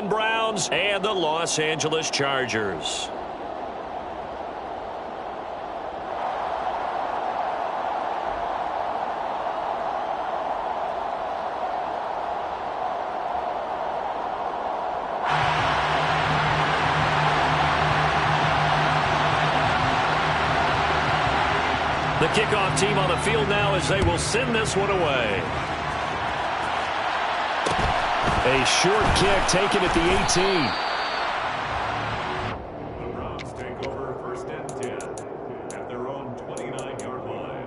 Browns and the Los Angeles Chargers. The kickoff team on the field now as they will send this one away. A short kick taken at the 18. The Browns take over 1st and 10 at their own 29-yard line.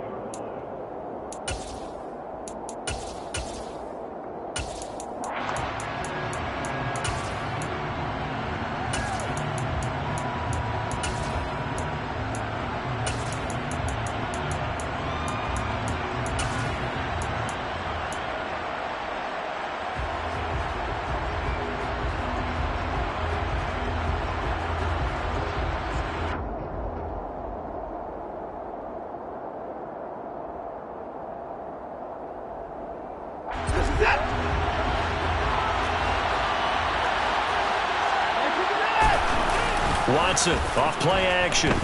Watson off play action.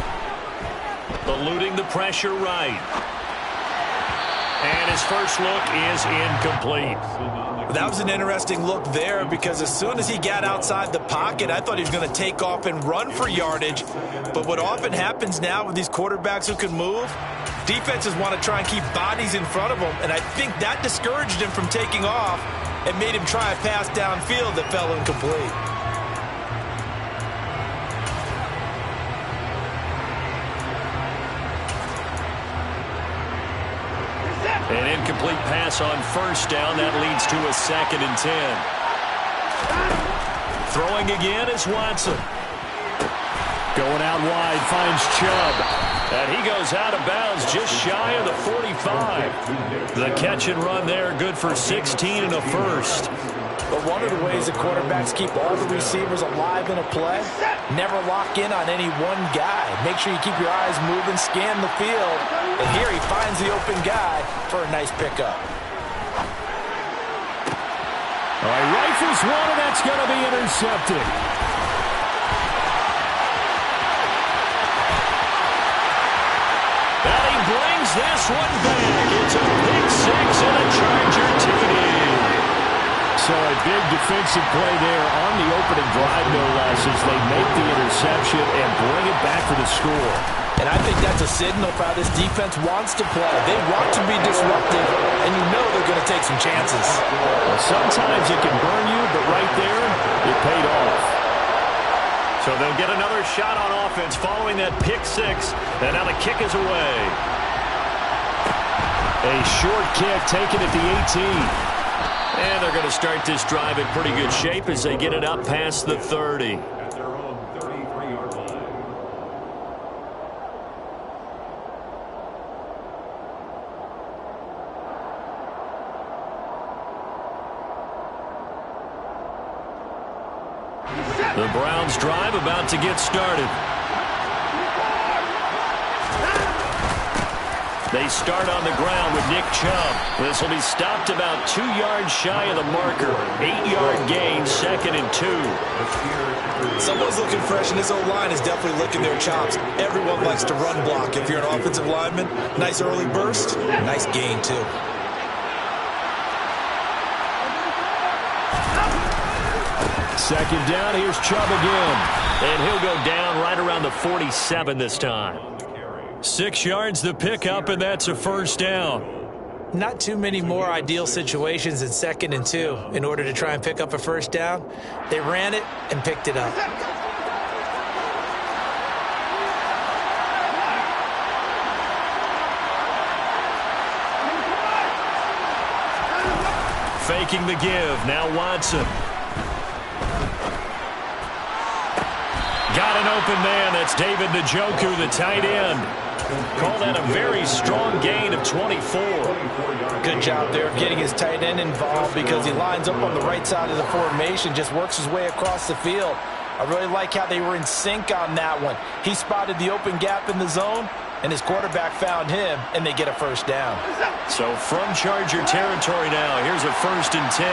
Eluding the pressure right. And his first look is incomplete. That was an interesting look there because as soon as he got outside the pocket, I thought he was going to take off and run for yardage. But what often happens now with these quarterbacks who can move, defenses want to try and keep bodies in front of them, and I think that discouraged him from taking off and made him try a pass downfield that fell incomplete. An incomplete pass on first down. That leads to a 2nd and 10. Throwing again is Watson. Going out wide, finds Chubb. And he goes out of bounds just shy of the 45. The catch and run there, good for 16 and a first. But one of the ways the quarterbacks keep all the receivers alive in a play, never lock in on any one guy. Make sure you keep your eyes moving, scan the field. And here he finds the open guy for a nice pickup. All right, rifles one, and that's going to be intercepted. And he brings this one back. It's a pick six and a Charger TD. So a big defensive play there on the opening drive, no less, as they make the interception and bring it back for the score. And I think that's a signal for how this defense wants to play. They want to be disruptive, and you know they're going to take some chances. Well, sometimes it can burn you, but right there, it paid off. So they'll get another shot on offense following that pick six, and now the kick is away. A short kick taken at the 18. And they're going to start this drive in pretty good shape as they get it up past the 30. At their own 33-yard line. The Browns drive about to get started. They start on the ground with Nick Chubb. This will be stopped about 2 yards shy of the marker. 8-yard gain, 2nd and 2. Someone's looking fresh, and this O-line is definitely licking their chops. Everyone likes to run block. If you're an offensive lineman, nice early burst, nice gain too. Second down, here's Chubb again. And he'll go down right around the 47 this time. 6 yards the pickup, and that's a first down. Not too many more ideal situations in 2nd and 2 in order to try and pick up a first down. They ran it and picked it up. Faking the give, now Watson. Got an open man, that's David Njoku, the tight end. Call that a very strong gain of 24. Good job there of getting his tight end involved because he lines up on the right side of the formation, just works his way across the field. I really like how they were in sync on that one. He spotted the open gap in the zone, and his quarterback found him, and they get a first down. So from Charger territory now, here's a 1st and 10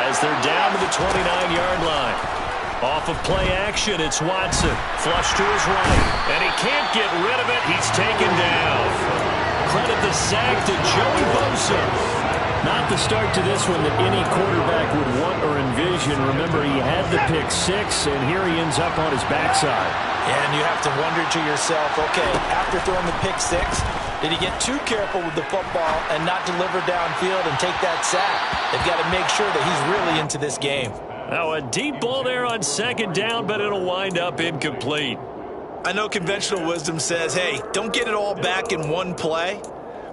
as they're down to the 29-yard line. Off of play action, it's Watson. Flush to his right, and he can't get rid of it. He's taken down. Credit the sack to Joey Bosa. Not the start to this one that any quarterback would want or envision. Remember, he had the pick 6, and here he ends up on his backside. And you have to wonder to yourself, okay, after throwing the pick 6, did he get too careful with the football and not deliver downfield and take that sack? They've got to make sure that he's really into this game. Now a deep ball there on 2nd down, but it'll wind up incomplete. I know conventional wisdom says, hey, don't get it all back in one play.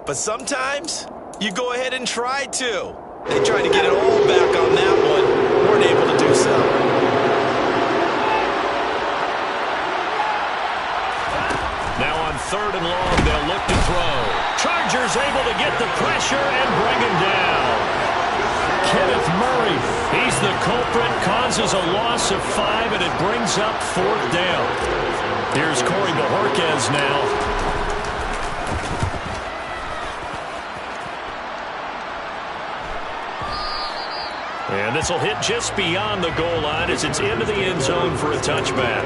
But sometimes you go ahead and try to. They tried to get it all back on that one. Weren't able to do so. Now on 3rd and long, they'll look to throw. Chargers able to get the pressure and bring him down. Kenneth Murray, he's the culprit, causes a loss of 5, and it brings up 4th down. Here's Corey Bojorquez now. And this will hit just beyond the goal line as it's into the end zone for a touchback.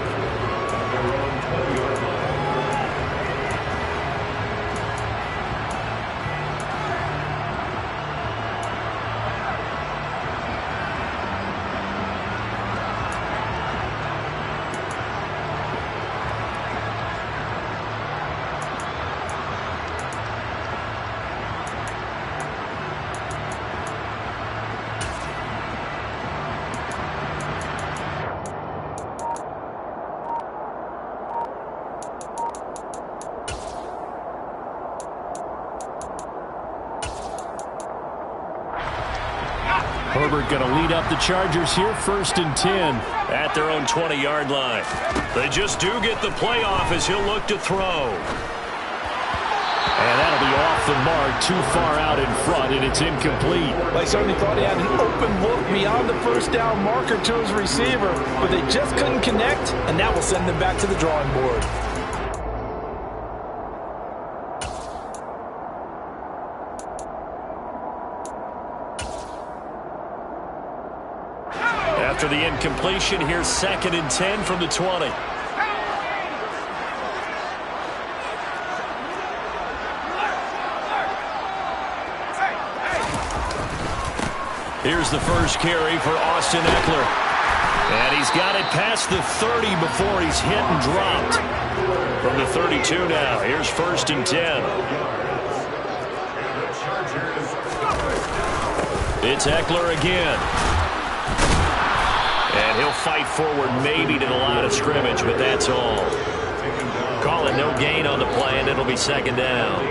Herbert going to lead up the Chargers here, 1st and 10 at their own 20-yard line. They just do get the playoff as he'll look to throw. And that'll be off the mark, too far out in front, and it's incomplete. Well, I certainly thought he had an open look beyond the 1st down marker to his receiver, but they just couldn't connect, and that will send them back to the drawing board. After the incompletion, here's 2nd and 10 from the 20. Here's the first carry for Austin Eckler. And he's got it past the 30 before he's hit and dropped. From the 32 now, here's 1st and 10. It's Eckler again. And he'll fight forward maybe to the line of scrimmage, but that's all. Call it no gain on the play, and it'll be 2nd down.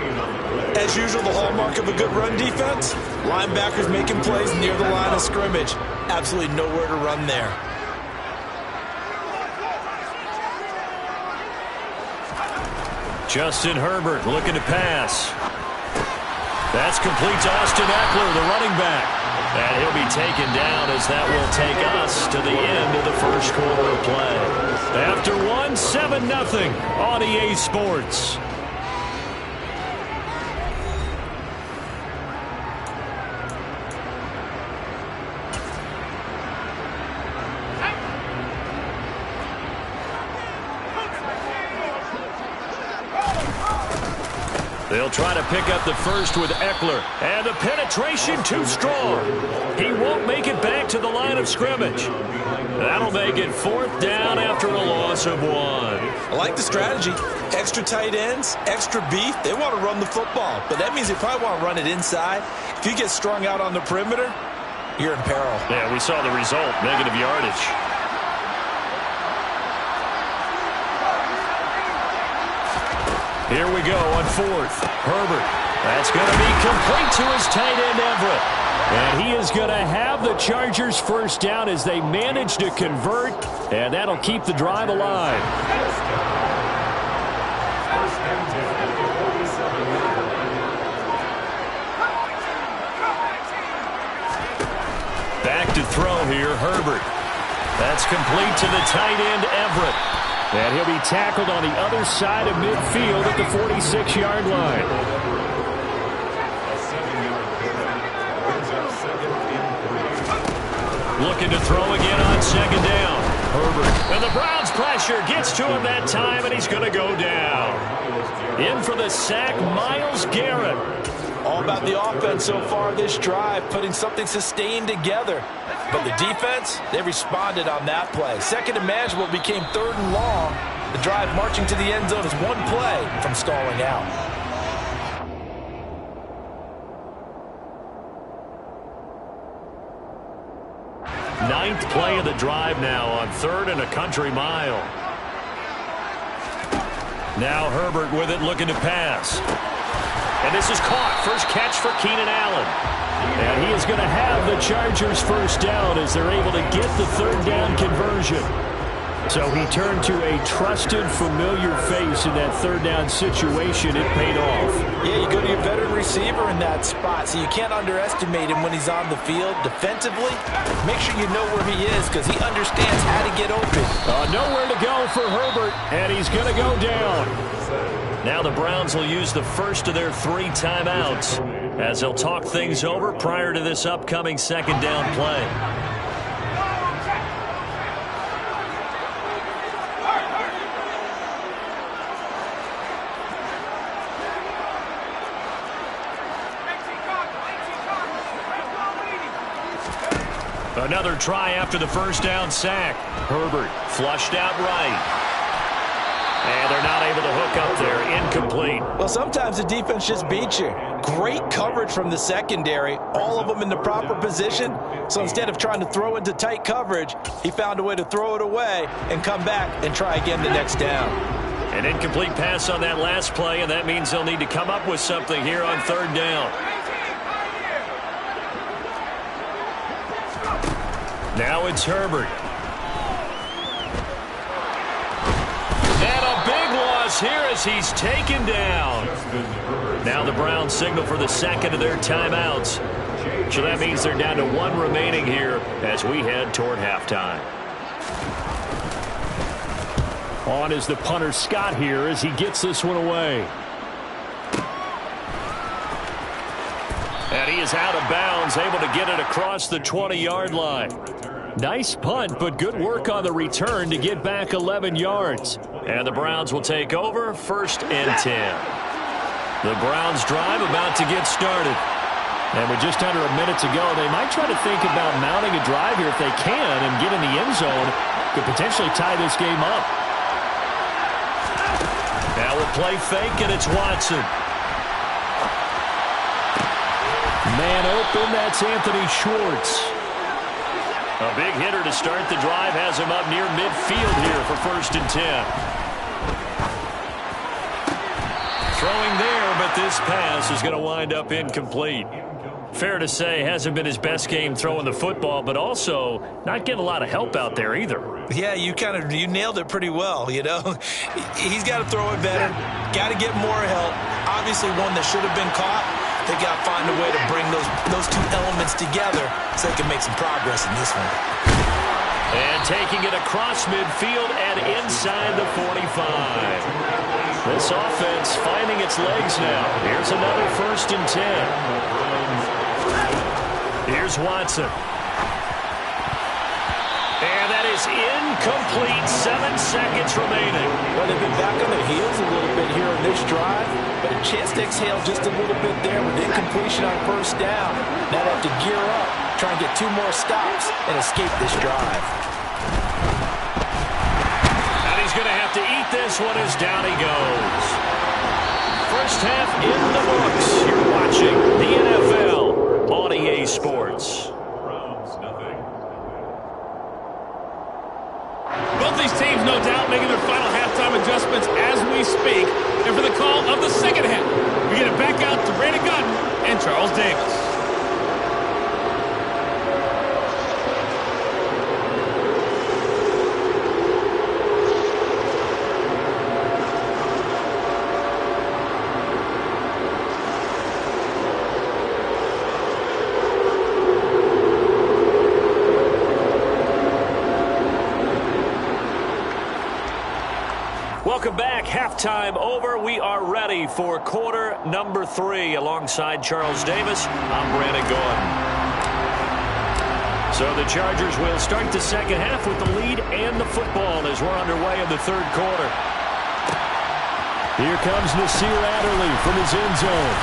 As usual, the hallmark of a good run defense, linebackers making plays near the line of scrimmage. Absolutely nowhere to run there. Justin Herbert looking to pass. That's complete to Austin Eckler, the running back. And he'll be taken down as that will take us to the end of the 1st quarter of play. After 7-0 on EA Sports. They'll try to pick up the first with Eckler. And the penetration too strong. He won't make it back to the line of scrimmage. That'll make it 4th down after a loss of 1. I like the strategy. Extra tight ends, extra beef. They want to run the football, but that means they probably want to run it inside. If you get strung out on the perimeter, you're in peril. Yeah, we saw the result, negative yardage. Here we go on 4th. Herbert. That's going to be complete to his tight end, Everett. And he is going to have the Chargers 1st down as they manage to convert, and that'll keep the drive alive. Back to throw here, Herbert. That's complete to the tight end, Everett. And he'll be tackled on the other side of midfield at the 46-yard line. A 7-yard pickup brings up second and 3. Looking to throw again on second down. Herbert. And the Browns pressure gets to him that time, and he's going to go down. In for the sack, Myles Garrett. All about the offense so far this drive, putting something sustained together. But the defense, they responded on that play. Second and manageable became third and long. The drive marching to the end zone is one play from stalling out. Ninth play of the drive now on 3rd and a country mile. Now Herbert with it, looking to pass. And this is caught. First catch for Keenan Allen. And he is going to have the Chargers first down as they're able to get the 3rd down conversion. So he turned to a trusted, familiar face in that 3rd down situation. It paid off. Yeah, you go to your veteran receiver in that spot, so you can't underestimate him when he's on the field. Defensively, make sure you know where he is because he understands how to get open. Nowhere to go for Herbert, and he's going to go down. Now the Browns will use the first of their 3 timeouts as they'll talk things over prior to this upcoming 2nd down play. Another try after the first down sack. Herbert flushed out right. And they're not able to hook up there. Incomplete. Well, sometimes the defense just beats you. Great coverage from the secondary. All of them in the proper position. So instead of trying to throw into tight coverage, he found a way to throw it away and come back and try again the next down. An incomplete pass on that last play, and that means they'll need to come up with something here on 3rd down. Now it's Herbert. And a big loss here as he's taken down. Now the Browns signal for the 2nd of their timeouts. So that means they're down to 1 remaining here as we head toward halftime. On is the punter Scott here as he gets this one away. And he is out of bounds, able to get it across the 20-yard line. Nice punt, but good work on the return to get back 11 yards. And the Browns will take over 1st and 10. The Browns drive about to get started. And with just under a minute to go, they might try to think about mounting a drive here if they can and get in the end zone. Could potentially tie this game up. Now we'll play fake, and it's Watson. Man open, that's Anthony Schwartz. A big hitter to start the drive has him up near midfield here for 1st and 10. Throwing there, but this pass is going to wind up incomplete. Fair to say, hasn't been his best game throwing the football, but also not getting a lot of help out there either. Yeah, you nailed it pretty well, you know. He's got to throw it better, got to get more help. Obviously one that should have been caught. They got to find a way to bring those 2 elements together so they can make some progress in this one. And taking it across midfield and inside the 45. This offense finding its legs now. Here's another 1st and 10. Here's Watson. And that is incomplete. 7 seconds remaining. Well, they've been back on their heels a little bit here on this drive, but a chance to exhale just a little bit there with incompletion on 1st down. Now they have to gear up, try and get 2 more stops and escape this drive. And he's going to have to eat this one as down he goes. First half in the books. You're watching the NFL on EA Sports. Browns, nothing. Both these teams, no doubt, making their final halftime adjustments as we speak. And for the call of the 2nd half, we get it back out to Brandon Gunn and Charles Davis. Welcome back. Halftime over. We are ready for quarter number 3. Alongside Charles Davis, I'm Brandon Gordon. So the Chargers will start the second half with the lead and the football as we're underway in the third quarter. Here comes Nasir Adderley from his end zone.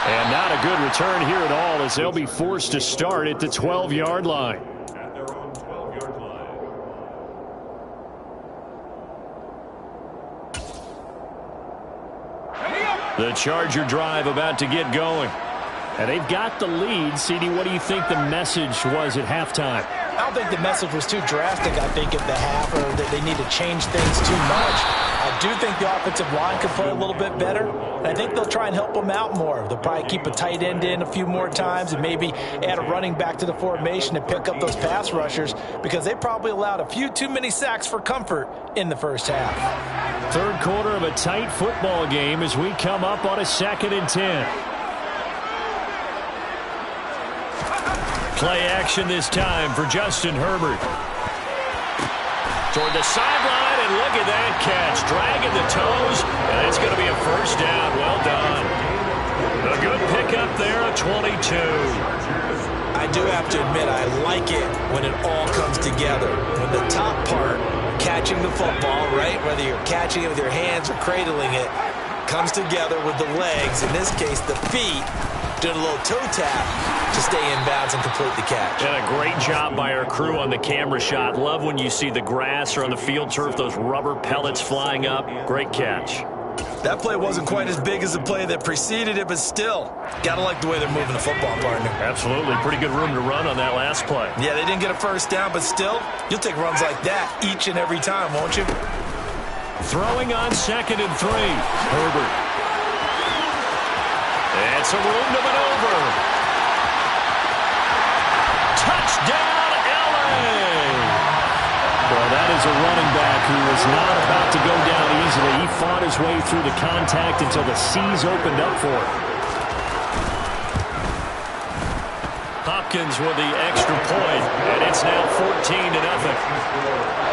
And not a good return here at all as they'll be forced to start at the 12-yard line. At their own 12-yard line. The Charger drive about to get going. And they've got the lead. CD, what do you think the message was at halftime? I don't think the message was too drastic, I think, at the half, or that they need to change things too much. I do think the offensive line could play a little bit better. And I think they'll try and help them out more. They'll probably keep a tight end in a few more times and maybe add a running back to the formation to pick up those pass rushers because they probably allowed a few too many sacks for comfort in the first half. Third quarter of a tight football game as we come up on a 2nd and 10. Play action this time for Justin Herbert. Toward the sideline, and look at that catch. Dragging the toes, and it's going to be a first down. Well done. A good pickup there at 22. I do have to admit, I like it when it all comes together. When the top part, catching the football, right, whether you're catching it with your hands or cradling it, comes together with the legs, in this case the feet, doing a little toe tap to stay in bounds and complete the catch. And a great job by our crew on the camera shot. Love when you see the grass or on the field turf, those rubber pellets flying up. Great catch. That play wasn't quite as big as the play that preceded it, but still, gotta like the way they're moving the football, partner. Absolutely. Pretty good room to run on that last play. Yeah, they didn't get a first down, but still, you'll take runs like that each and every time, won't you? Throwing on 2nd and 3. Herbert. And some room to maneuver. Touchdown, LA! Well, that is a running back who was not about to go down easily. He fought his way through the contact until the seas opened up for him. Hopkins with the extra point, and it's now 14-0.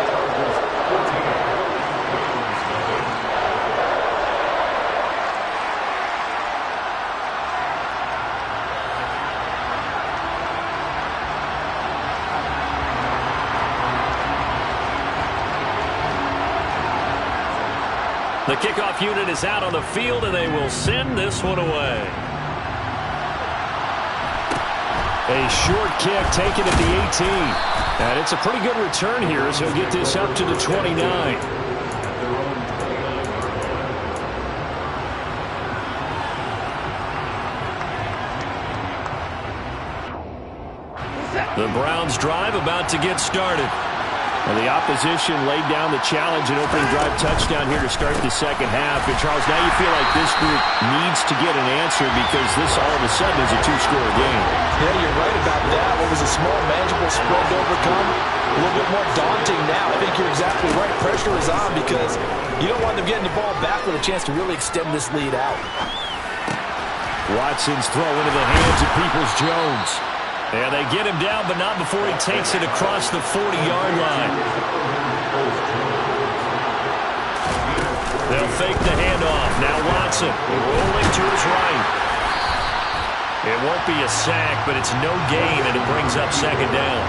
The kickoff unit is out on the field, and they will send this one away. A short kick taken at the 18. And it's a pretty good return here as he'll get this up to the 29. The Browns drive about to get started. And the opposition laid down the challenge and opening drive touchdown here to start the second half. And, Charles, now you feel like this group needs to get an answer because this all of a sudden is a 2-score game. Yeah, you're right about that. What was a small, manageable spread to overcome, a little bit more daunting now. I think you're exactly right. Pressure is on because you don't want them getting the ball back with a chance to really extend this lead out. Watson's throw into the hands of Peoples-Jones. And they get him down, but not before he takes it across the 40-yard line. They'll fake the handoff. Now Watson rolling to his right. It won't be a sack, but it's no gain, and it brings up second down.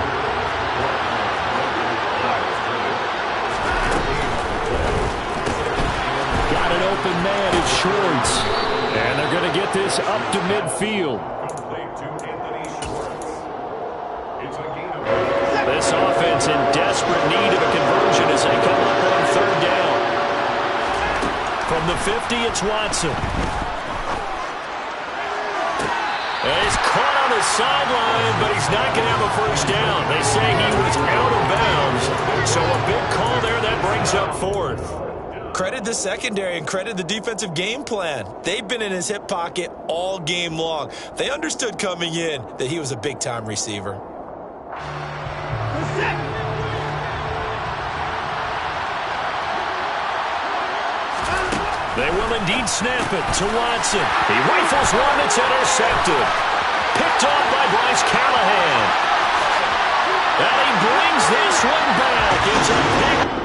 Got an open man at Schwartz. And they're going to get this up to midfield. This offense in desperate need of a conversion as they come up on third down. From the 50, it's Watson. And he's caught on the sideline, but he's not going to have a first down. They say he was out of bounds, so a big call there that brings up fourth. Credit the secondary and credit the defensive game plan. They've been in his hip pocket all game long. They understood coming in that he was a big-time receiver. They will indeed snap it to Watson. He rifles one that's intercepted. Picked off by Bryce Callahan. And he brings this one back. It's a pick.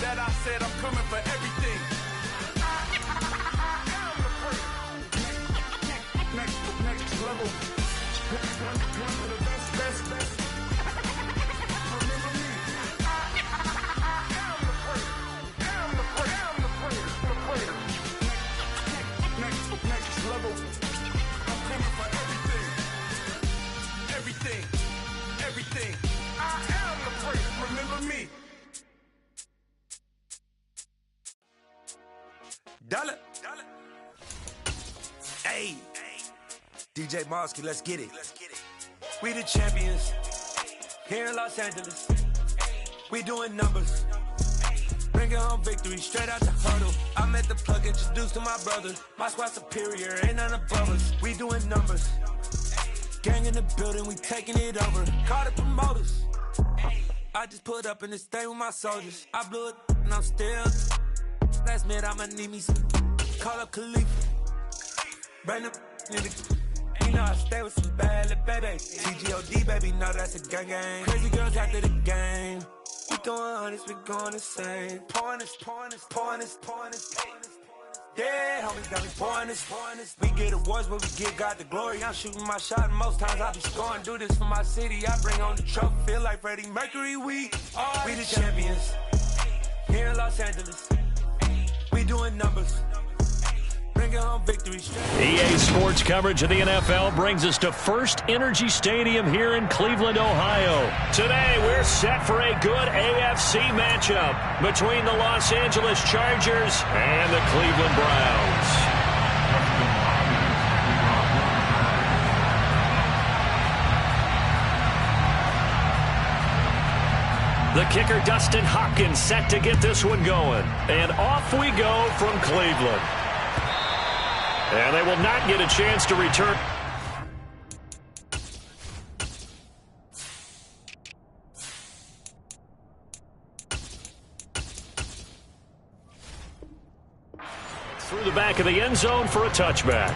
That I said I'm coming for everything. Next level. One of the best. Remember me. I'm the prayer. Next level. I'm coming for everything. I am the prayer. Remember me. Dollar. Hey. DJ Mosky, let's get it. We the champions. Here in Los Angeles. We doing numbers. Bringing home victory straight out the huddle. I'm at the plug, introduced to my brother. My squad superior, ain't none above us. We doing numbers. Gang in the building, we taking it over. Call the promoters. I just put up in this thing with my soldiers. I blew it and I'm still. Last minute I'ma need me some. Call up Khalifa. Bring them in the. You know I stay with some bad little baby. TGOD baby, know that's a gang. Crazy girls after the game. We doing hundreds, we going insane. Pouring this. Yeah, homie got me pouring this. We get awards, but we give God the glory. I'm shooting my shot, and most times I be scoring. Do this for my city, I bring on the trophy. Feel like Freddie Mercury, we the champions. Here in Los Angeles, we doing numbers. Bringing home victory. EA Sports coverage of the NFL brings us to First Energy Stadium here in Cleveland, Ohio. Today, we're set for a good AFC matchup between the Los Angeles Chargers and the Cleveland Browns. The kicker, Dustin Hopkins, set to get this one going. And off we go from Cleveland. And they will not get a chance to return. Through the back of the end zone for a touchback.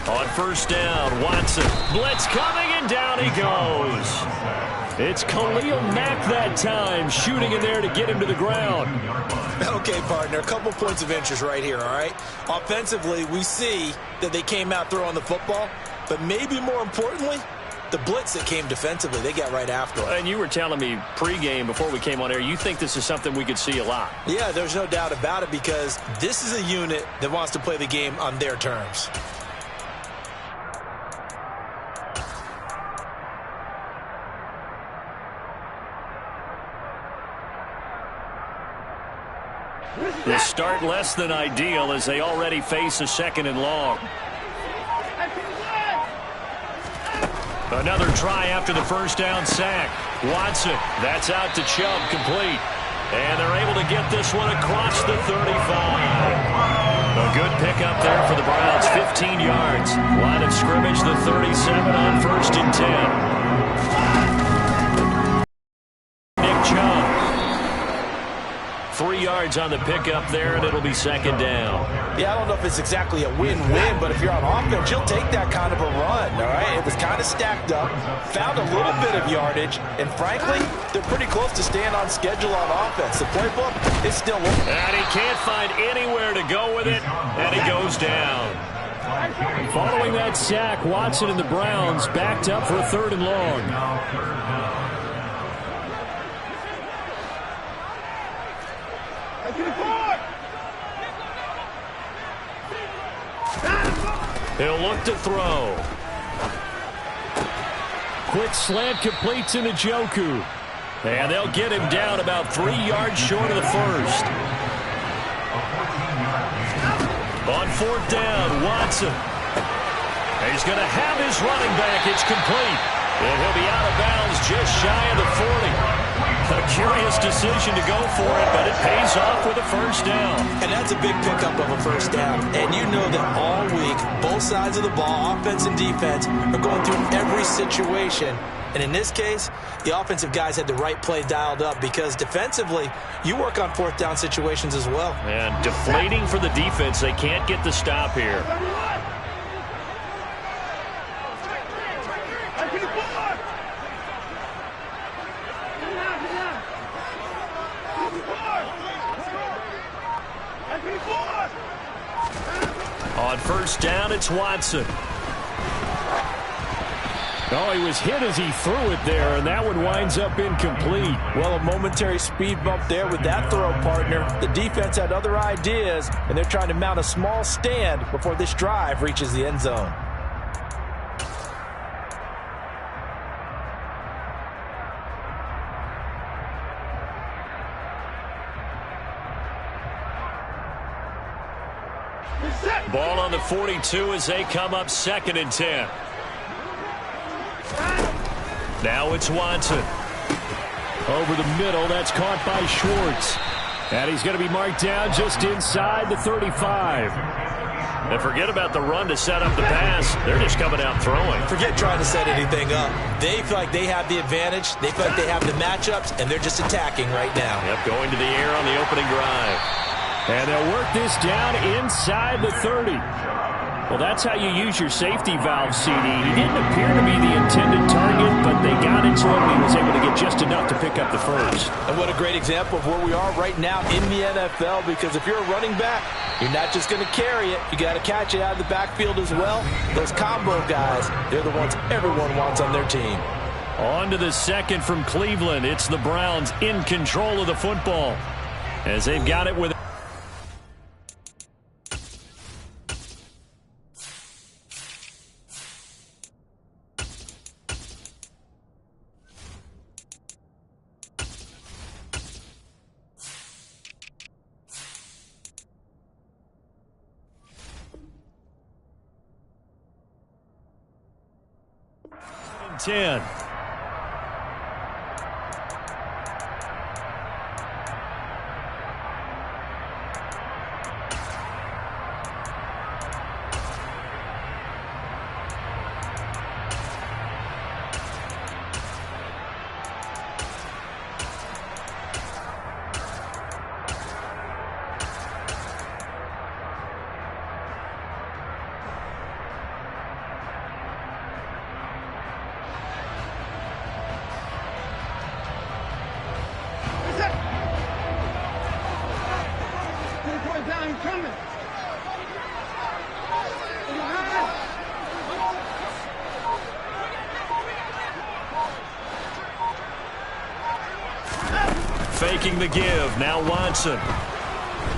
On first down, Watson. Blitz coming, and down he goes. It's Khalil Mack that time, shooting in there to get him to the ground. Okay, partner, a couple points of interest right here, all right? Offensively, we see that they came out throwing the football, but maybe more importantly, the blitz that came defensively, they got right after it. And you were telling me pregame before we came on air, you think this is something we could see a lot. Yeah, there's no doubt about it because this is a unit that wants to play the game on their terms. The start less than ideal as they already face a second and long. Another try after the first down sack. Watson, that's out to Chubb, complete. And they're able to get this one across the 35. A good pickup there for the Browns, 15 yards. Line of scrimmage, the 37 on first and 10. Nick Chubb. 3 yards on the pickup there, and it'll be second down. Yeah, I don't know if it's exactly a win-win, but if you're on offense, you'll take that kind of a run, all right? It was kind of stacked up, found a little bit of yardage, and frankly, they're pretty close to staying on schedule on offense. The playbook is still working. And he can't find anywhere to go with it, and he goes down. Following that sack, Watson and the Browns backed up for a third and long. He'll look to throw. Quick slant completes into Njoku. And they'll get him down about 3 yards short of the first. On fourth down, Watson. He's going to have his running back. It's complete. And he'll be out of bounds just shy of the 40. A curious decision to go for it, but it pays off with a first down. And that's a big pickup of a first down. And you know that all week, both sides of the ball, offense and defense, are going through every situation. And in this case, the offensive guys had the right play dialed up because defensively, you work on fourth down situations as well. And deflating for the defense. They can't get the stop here. On first down, it's Watson. Oh, he was hit as he threw it there, and that one winds up incomplete. Well, a momentary speed bump there with that throw, partner. The defense had other ideas, and they're trying to mount a small stand before this drive reaches the end zone. Ball on the 42 as they come up 2nd and 10. Now it's Watson. Over the middle, that's caught by Schwartz. And he's going to be marked down just inside the 35. And forget about the run to set up the pass. They're just coming out throwing. Forget trying to set anything up. They feel like they have the advantage. They feel like they have the matchups, and they're just attacking right now. Yep, going to the air on the opening drive. And they'll work this down inside the 30. Well, that's how you use your safety valve, CD. He didn't appear to be the intended target, but they got into him, and he was able to get just enough to pick up the first. And what a great example of where we are right now in the NFL, because if you're a running back, you're not just going to carry it. You got to catch it out of the backfield as well. Those combo guys, they're the ones everyone wants on their team. On to the second from Cleveland. It's the Browns in control of the football as they've got it with ten. Faking the give. Now Watson.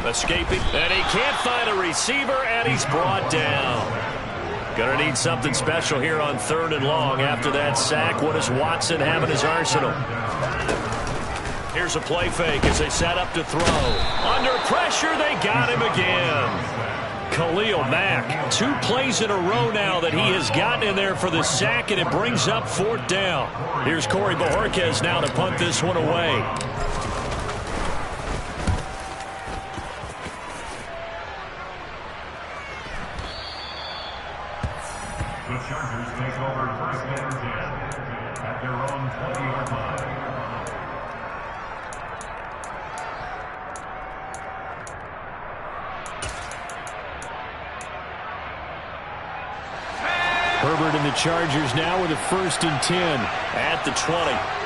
Escaping. And he can't find a receiver, and he's brought down. Gonna need something special here on 3rd and long after that sack. What does Watson have in his arsenal? Here's a play fake as they set up to throw. Under pressure, they got him again. Khalil Mack, 2 plays in a row now that he has gotten in there for the sack, and it brings up 4th down. Here's Corey Bojorquez now to punt this one away. The Chargers take over 1st and 10 at their own 20-yard line. Herbert and the Chargers now with a 1st and 10 at the 20.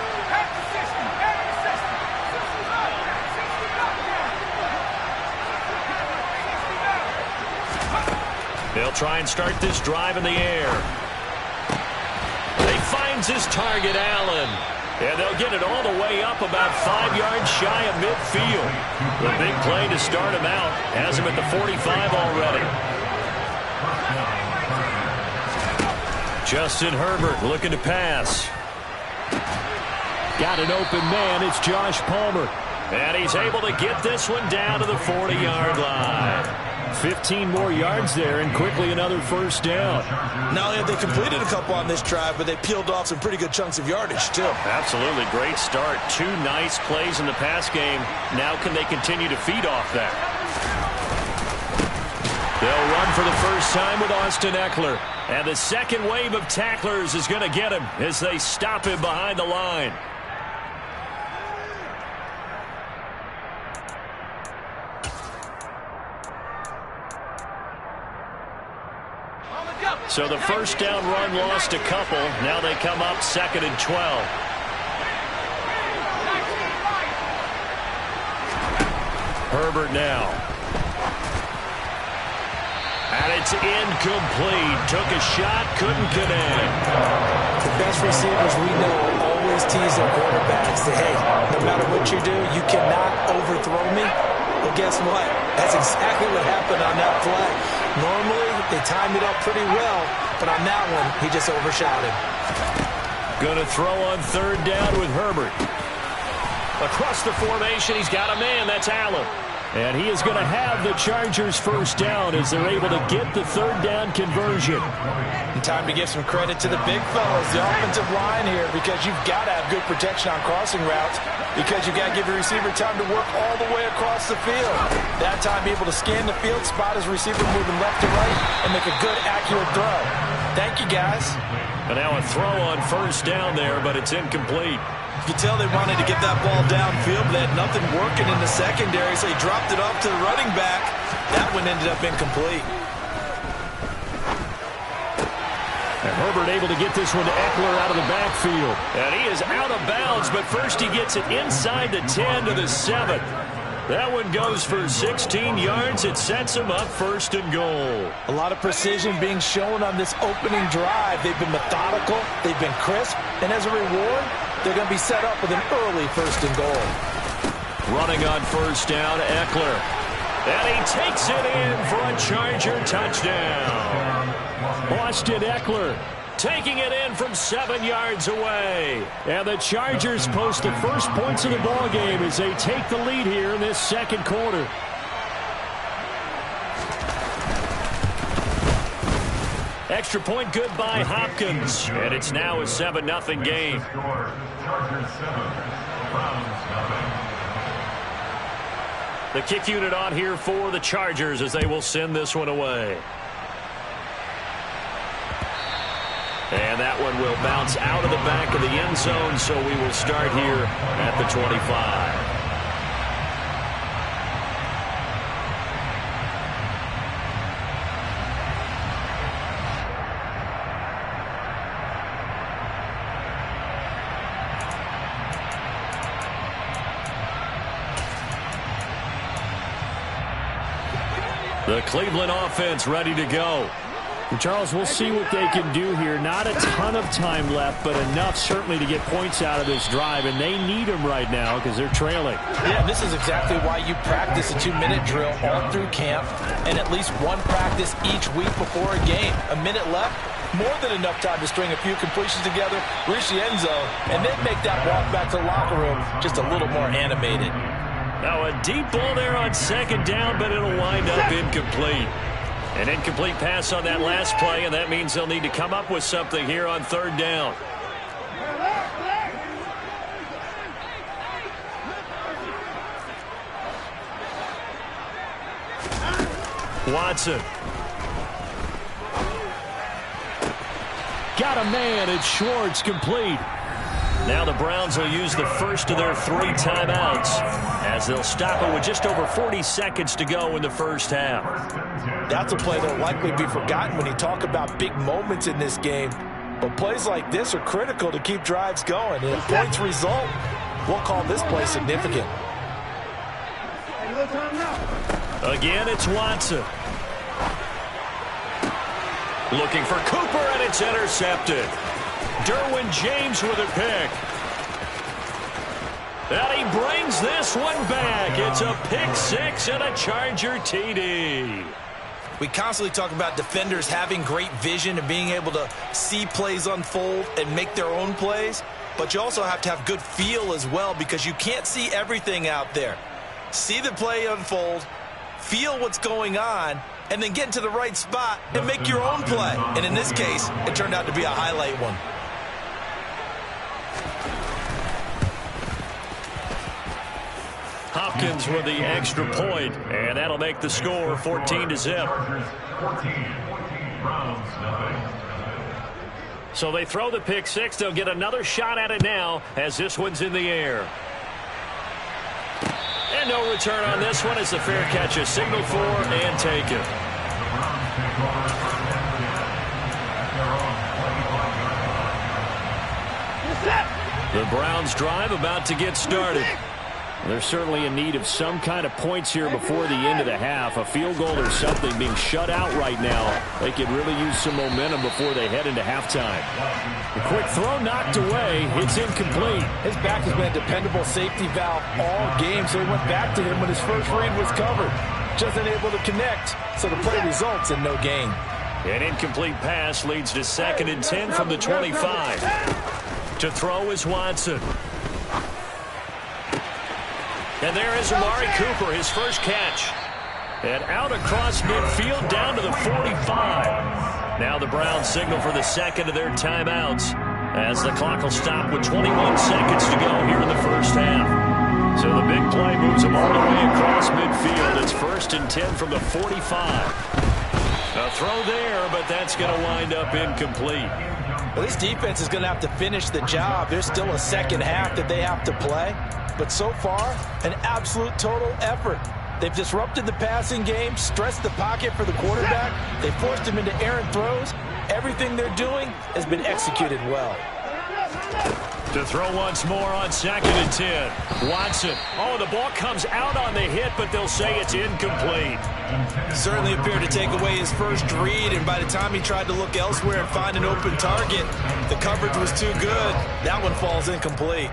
They'll try and start this drive in the air. He finds his target, Allen. And they'll get it all the way up about 5 yards shy of midfield. The big play to start him out. Has him at the 45 already. Justin Herbert looking to pass. Got an open man. It's Josh Palmer. And he's able to get this one down to the 40-yard line. 15 more yards there and quickly another first down. Not only have they completed a couple on this drive, but they peeled off some pretty good chunks of yardage, too. Absolutely. Great start. 2 nice plays in the pass game. Now can they continue to feed off that? They'll run for the first time with Austin Eckler. And the second wave of tacklers is going to get him as they stop him behind the line. So the first down run lost a couple. Now they come up 2nd and 12. Herbert now. And it's incomplete. Took a shot, couldn't connect. The best receivers we know always tease their quarterbacks that, hey, no matter what you do, you cannot overthrow me. Well, guess what? That's exactly what happened on that play. Normally, they timed it up pretty well, but on that one, he just overshot him. Going to throw on 3rd down with Herbert. Across the formation, he's got a man. That's Allen. And he is going to have the Chargers first down as they're able to get the 3rd down conversion. And time to give some credit to the big fellas, the offensive line here, because you've got to have good protection on crossing routes, because you've got to give your receiver time to work all the way across the field. That time able to scan the field, spot his receiver moving left to right, and make a good, accurate throw. Thank you, guys. And now a throw on first down there, but it's incomplete. You can tell they wanted to get that ball downfield, but they had nothing working in the secondary, so he dropped it off to the running back. That one ended up incomplete. And Herbert able to get this one to Eckler out of the backfield. And he is out of bounds, but first he gets it inside the 10 to the 7. That one goes for 16 yards. It sets him up 1st and goal. A lot of precision being shown on this opening drive. They've been methodical. They've been crisp. And as a reward, they're going to be set up with an early 1st and goal. Running on 1st down, Eckler. And he takes it in for a Charger touchdown. Austin Eckler taking it in from 7 yards away. And the Chargers post the first points of the ball game as they take the lead here in this 2nd quarter. Extra point good by Hopkins. And it's now a 7-0 game. The kick unit on here for the Chargers as they will send this one away. And that one will bounce out of the back of the end zone, so we will start here at the 25. The Cleveland offense ready to go. And Charles, we'll see what they can do here. Not a ton of time left, but enough certainly to get points out of this drive, and they need them right now because they're trailing. Yeah, this is exactly why you practice a 2-minute drill all through camp and at least one practice each week before a game. A minute left, more than enough time to string a few completions together, reach the end zone, and then make that walk back to the locker room just a little more animated. Now a deep ball there on 2nd down, but it'll wind up incomplete. An incomplete pass on that last play, and that means they'll need to come up with something here on 3rd down. Watson. Got a man. It's Schwartz, complete. Now the Browns will use the first of their 3 timeouts as they'll stop it with just over 40 seconds to go in the first half. That's a play that will likely be forgotten when you talk about big moments in this game. But plays like this are critical to keep drives going. And if points result, we'll call this play significant. Again, it's Watson. Looking for Cooper, and it's intercepted. Derwin James with a pick. And he brings this one back. It's a pick 6 and a Charger TD. We constantly talk about defenders having great vision and being able to see plays unfold and make their own plays. But you also have to have good feel as well because you can't see everything out there. See the play unfold, feel what's going on, and then get into the right spot and make your own play. And in this case, it turned out to be a highlight one. Hopkins with the extra point, and that'll make the score 14-0. So they throw the pick six. They'll get another shot at it now as this one's in the air. And no return on this one. It's a fair catch, a signal for, and take it. The Browns drive about to get started. They're certainly in need of some kind of points here before the end of the half. A field goal or something being shut out right now. They could really use some momentum before they head into halftime. The quick throw knocked away. It's incomplete. His back has been a dependable safety valve all game, so he went back to him when his first read was covered. Just unable to connect, so the play results in no gain. An incomplete pass leads to 2nd and 10 from the 25. To throw is Watson. And there is Amari Cooper, his first catch. And out across midfield down to the 45. Now the Browns signal for the second of their timeouts as the clock will stop with 21 seconds to go here in the first half. So the big play moves them all the way across midfield. It's 1st and 10 from the 45. A throw there, but that's going to wind up incomplete. Well, this defense is going to have to finish the job. There's still a second half that they have to play. But so far, an absolute total effort. They've disrupted the passing game, stressed the pocket for the quarterback. They forced him into errant throws. Everything they're doing has been executed well. To throw once more on 2nd and 10. Watson. Oh, the ball comes out on the hit, but they'll say it's incomplete. Certainly appeared to take away his first read, and by the time he tried to look elsewhere and find an open target, the coverage was too good. That one falls incomplete.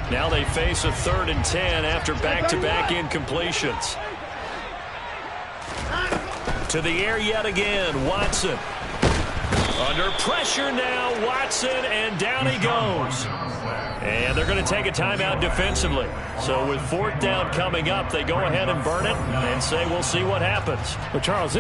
Now they face a 3rd and 10 after back-to-back incompletions. To the air yet again, Watson. Under pressure now, Watson, and down he goes. And they're going to take a timeout defensively. So with 4th down coming up, they go ahead and burn it and say we'll see what happens. Well, Charles, this